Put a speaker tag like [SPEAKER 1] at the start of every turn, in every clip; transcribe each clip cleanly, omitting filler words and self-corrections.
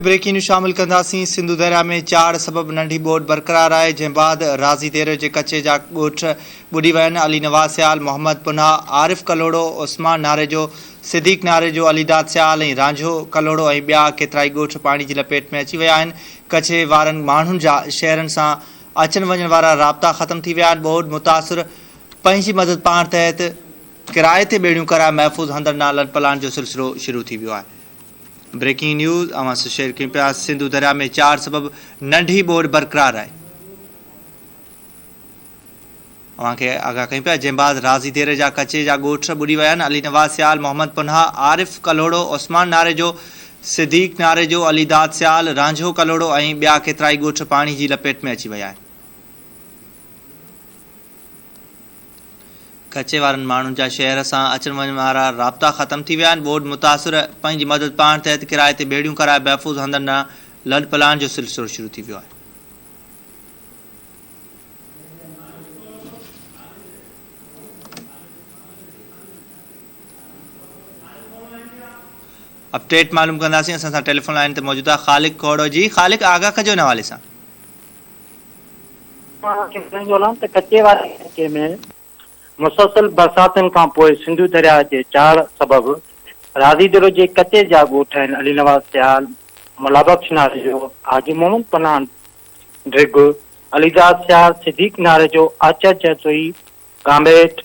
[SPEAKER 1] Breaking news शामिल कंदासीं। सिंधु दरिया में 4 सबब नंढी बोट बरक़रार आहे, जंहिं बाद राज़ी तेरे जे कचे जा ॻोठ ॿुॾी विया आहिनि। अली नवाज़ सियाल, मोहम्मद पुनाह, आरिफ कलोड़ो, उस्मान नारे जो, सिद्दीक़ नारे जो, अलीदाद सियाल ऐं रांझो कलोड़ो ऐं ॿिया केतिराई ॻोठ पाणी जी लपेट में अची विया आहिनि। कचे वारनि माण्हुनि जा शहरनि सां अचण वञण वारा राब्ता ख़तम थी विया आहिनि। ॿोॾ मुतासिर पंहिंजी मदद पाण तहत किराए ते ॿेड़ियूं कराए महफ़ूज़ हंधनि ॾांहुं लॾ पलाण जो सिलसिलो शुरू थी वियो आहे। ब्रेकिंग न्यूज़ अवां सां शेयर कयूं पिया। सिंधु दरिया में 4 सबब नंढी बोट बरक़रार आहे। अवां खे आगाह कयूं पिया, जंहिं बाद राज़ी तेरे जा कचे जा ॻोठ ॿुॾी विया आहिनि। अली नवाज़ सियाल, मोहम्मद पुनाह, आरिफ कलोड़ो, उस्मान नारे जो, सिद्दीक़ नारे जो, अलीदाद सियाल, रांझो कलोड़ो ऐं ॿिया केतिराई ॻोठ पाणी जी लपेट में अची विया आहिनि। कचे वारनि माण्हुनि जा शहर सां अचण वञण वारा राब्ता ख़तम थी विया आहिनि। ॿोॾ मुतासिर पंहिंजी मदद पाण तहत किराए ते ॿेड़ियूं कराए महफ़ूज़ हंधनि ॾांहुं लॾ पलाण जो सिलसिलो शुरू थी वियो आहे। अपडेट मालूम कंदासीं। असां सां टेलीफोन लाइन ते मौजूद आहे ख़ालिक खोड़ो जी। ख़ालिक, आगाह कजो हिन हवाले सां।
[SPEAKER 2] कचे वारे में मुसलसल बरसातुनि खां पोइ सिंधु दरिया जे 4 सबब राज़ी तेरे जे कचे जा ॻोठ आहिनि। अली नवाज़ सियाल, मुलाबख्श नारे जो, हाजी मोहम्मद पनाह ड्रिग, अलीदाद सियाल, सिद्दीक़ नारे जो, आचा चतोई, गांबेट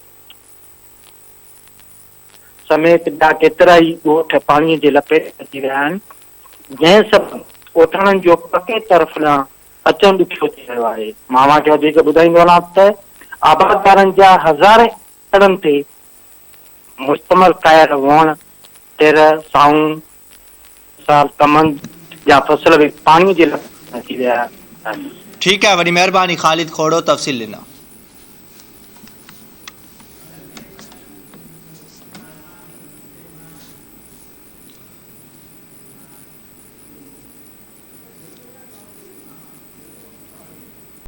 [SPEAKER 2] समेत ॿिया केतिराई ॻोठ पाणीअ जे लपेट में अची विया आहिनि, जंहिं सभु ॻोठणनि जो पके तरफ़ ॾांहुं अचणु ॾुखियो थी वियो आहे। मां खे वधीक ॿुधाईंदो वञा त आबादकारनि जा हज़ारे एकड़नि ते मुश्तमिल कयल वण, तिर, साऊं, साल, कमंद जा फसल बि पाणीअ जे लपेट में अची विया आहिनि।
[SPEAKER 1] ठीकु आहे, वॾी महिरबानी ख़ालिद खोड़ो तफ़सील ॾिना।